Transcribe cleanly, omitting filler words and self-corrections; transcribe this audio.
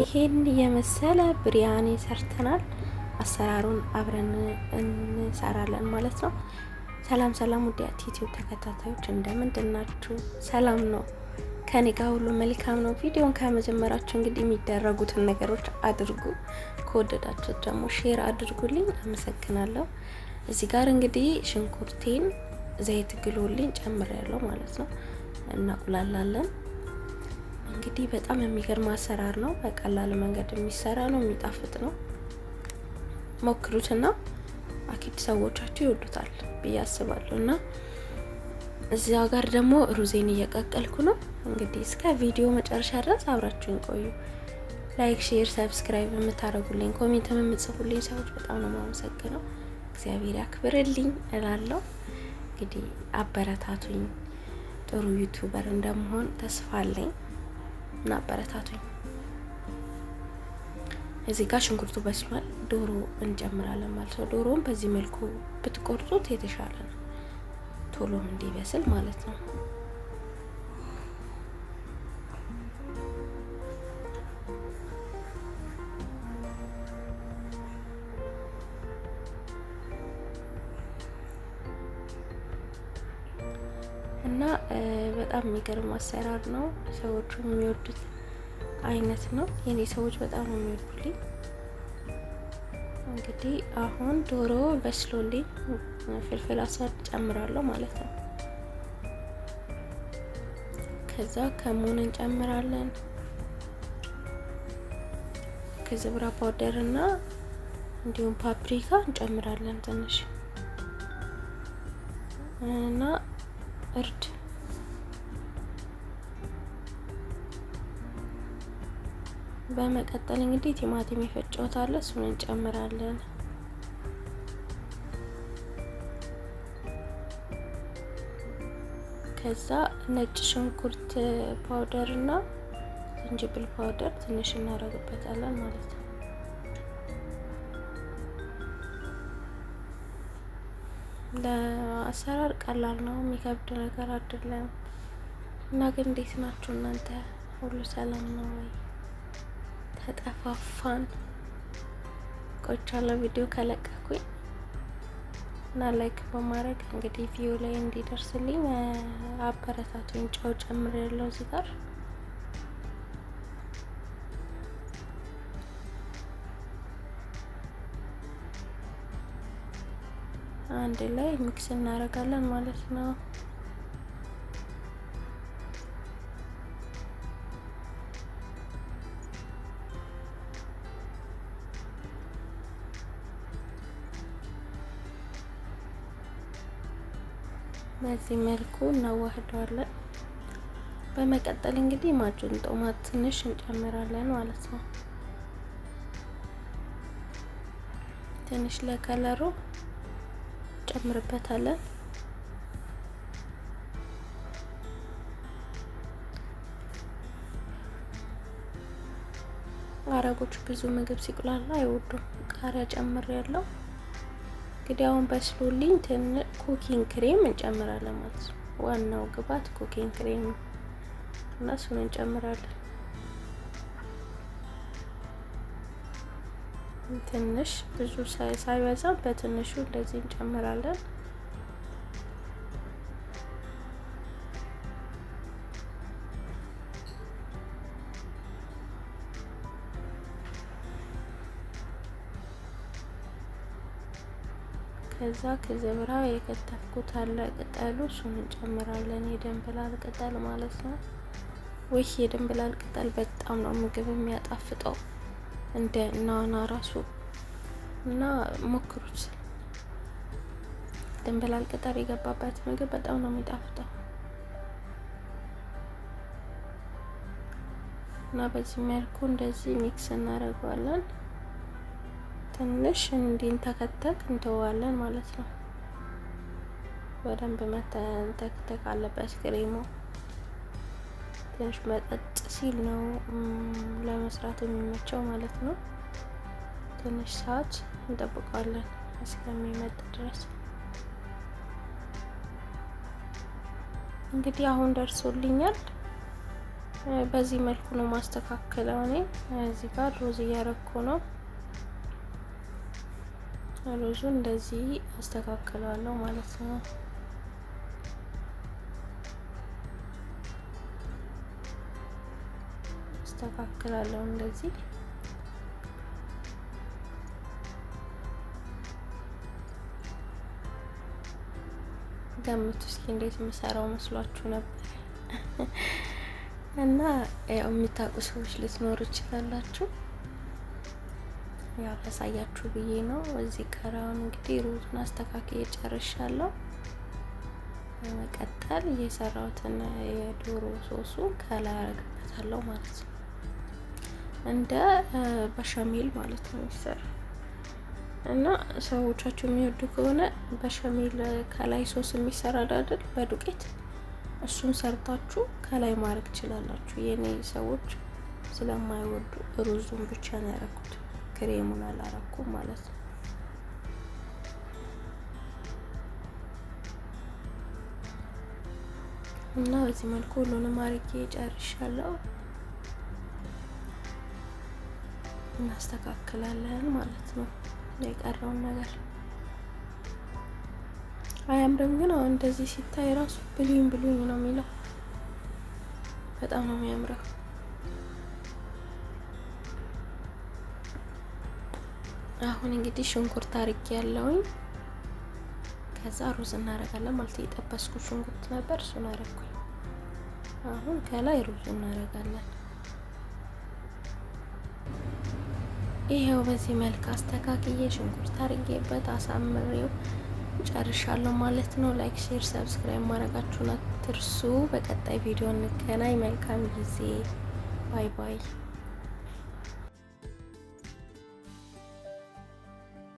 ይሄን የመሰለ ብሪያኒ ሰርተናል። አሰራሩን አብረን እንሰራለን ማለት ነው። ሰላም ሰላም፣ ውድ ዩቲዩብ ተከታታዮች እንደምንድን ናችሁ? ሰላም ነው? ከኔ ጋር ሁሉ መልካም ነው። ቪዲዮን ከመጀመራችሁ እንግዲህ የሚደረጉትን ነገሮች አድርጉ። ከወደዳችሁ ደግሞ ሼር አድርጉልኝ። አመሰግናለሁ። እዚህ ጋር እንግዲህ ሽንኩርቴን ዘይት ግሎልኝ ጨምሬያለሁ ማለት ነው። እናቁላላለን። እንግዲህ በጣም የሚገርም አሰራር ነው። በቀላል መንገድ የሚሰራ ነው። የሚጣፍጥ ነው። ሞክሩትና አኪድ ሰዎቻችሁ ይወዱታል ብዬ አስባለሁ። እና እዚያ ጋር ደግሞ ሩዜን እየቀቀልኩ ነው። እንግዲህ እስከ ቪዲዮ መጨረሻ ድረስ አብራችሁን ቆዩ። ላይክ፣ ሼር፣ ሰብስክራይብ የምታደርጉልኝ ኮሜንት የምትጽፉልኝ ሰዎች በጣም ነው የማመሰግነው። እግዚአብሔር ያክብርልኝ እላለሁ። እንግዲህ አበረታቱኝ። ጥሩ ዩቲዩበር እንደምሆን ተስፋ አለኝ እና አበረታቱኝ። እዚህ ጋር ሽንኩርቱ በስሏል። ዶሮ እንጨምራለን ማለት ነው። ዶሮውን በዚህ መልኩ ብትቆርጡት የተሻለ ነው፣ ቶሎም እንዲበስል ማለት ነው። እና በጣም የሚገርም አሰራር ነው። ሰዎቹ የሚወዱት አይነት ነው። የኔ ሰዎች በጣም ነው የሚወዱልኝ። እንግዲህ አሁን ዶሮ በስሎልኝ ፍልፍል አስዋድ ጨምራለሁ ማለት ነው። ከዛ ከሙን እንጨምራለን፣ ከዝብራ ፓውደር እና እንዲሁም ፓፕሪካ እንጨምራለን ትንሽ እና እርድ በመቀጠል እንግዲህ ቲማቲም የፈጨሁት አለ፣ እሱን እንጨምራለን። ከዛ ነጭ ሽንኩርት ፓውደር እና ዝንጅብል ፓውደር ትንሽ እናደርግበታለን ማለት ነው። ለአሰራር ቀላል ነው፣ የሚከብድ ነገር አይደለም። እና ግን እንዴት ናችሁ እናንተ? ሁሉ ሰላም ነው ወይ? ተጠፋፋን ቆይቻለሁ ቪዲዮ ከለቀኩኝ እና ላይክ በማድረግ እንግዲህ ቪዲዮ ላይ እንዲደርስልኝ አበረታቱኝ። ጨው ጨምሬያለሁ እዚህ ጋር። አንድ ላይ ሚክስ እናደርጋለን ማለት ነው። በዚህ መልኩ እናዋህደዋለን። በመቀጠል እንግዲህ ማጁን ጦማት ትንሽ እንጨምራለን ማለት ነው። ትንሽ ለከለሩ ጨምርበታለን። አረቦች ብዙ ምግብ ሲቁላላ አይወዱም። ቃሪያ ጨምሬያለሁ። እንግዲህ አሁን በስሎልኝ ኩኪንግ ክሬም እንጨምራለን ማለት ነው። ዋናው ግብአት ኩኪንግ ክሬም ነው እና እሱን እንጨምራለን። ትንሽ ብዙ ሳይበዛ በትንሹ እንደዚህ እንጨምራለን። ከዛ ከዘብራ የከተፍኩት አለ ቅጠሉ፣ እሱን እንጨምራለን። የድንብላል ቅጠል ማለት ነው። ወይ የድንብላል ቅጠል በጣም ነው ምግብ የሚያጣፍጠው እንደ ናና ራሱ እና ሞክሩት። ድንብላል ቅጠል የገባበት ምግብ በጣም ነው የሚጣፍጠው እና በዚህ መልኩ እንደዚህ ሚክስ እናደርገዋለን። ትንሽ እንዲንተከተክ እንተዋለን ማለት ነው። በደንብ መተንተክተክ አለበት ክሬሙ። ትንሽ መጠጥ ሲል ነው ለመስራት የሚመቸው ማለት ነው። ትንሽ ሰዓት እንጠብቀዋለን እስከሚመጥ ድረስ። እንግዲህ አሁን ደርሶልኛል። በዚህ መልኩ ነው ማስተካከለው። እኔ እዚህ ጋር ሩዝ እያረኩ ነው። ሩዙ እንደዚህ አስተካክለዋለሁ ማለት ነው። አስተካክላለሁ እንደዚህ። ገምቱ እስኪ እንዴት የምሰራው መስሏችሁ ነበር? እና ያው የምታውቁ ሰዎች ልትኖሩ ይችላላችሁ። ያው ላሳያችሁ ብዬ ነው። እዚህ ጋር አሁን እንግዲህ ሩዙን አስተካክዬ ጨርሻለሁ። በመቀጠል የሰራሁትን የዶሮ ሶሱ ከላይ አደርግበታለሁ ማለት ነው። እንደ በሸሜል ማለት ነው የሚሰራው። እና ሰዎቻችሁ የሚወዱ ከሆነ በሸሜል ከላይ ሶስ የሚሰራ አይደል በዱቄት እሱን ሰርታችሁ ከላይ ማድረግ ትችላላችሁ። የኔ ሰዎች ስለማይወዱ ሩዙን ብቻ ነው ያደረኩት፣ ክሬሙን አላረኩም ማለት ነው። እና በዚህ መልኩ ሁሉንም አርጌ ጨርሻለሁ። እናስተካክላለን ማለት ነው የቀረውን ነገር። አያምርም ግን አሁን እንደዚህ ሲታይ ራሱ ብሉኝ ብሉኝ ነው የሚለው። በጣም ነው የሚያምረው። አሁን እንግዲህ ሽንኩርት አርጌ ያለውኝ ከዛ ሩዝ እናደርጋለን ማለት የጠበስኩት ሽንኩርት ነበር፣ እሱን አረኩኝ። አሁን ከላይ ሩዝ እናደርጋለን። ይሄው በዚህ መልክ አስተካክዬ ሽንኩርት አርጌበት አሳምሬው ጨርሻለሁ ማለት ነው። ላይክ፣ ሼር፣ ሰብስክራይብ ማድረጋችሁን አትርሱ። በቀጣይ ቪዲዮ እንገናኝ። መልካም ጊዜ። ባይ ባይ።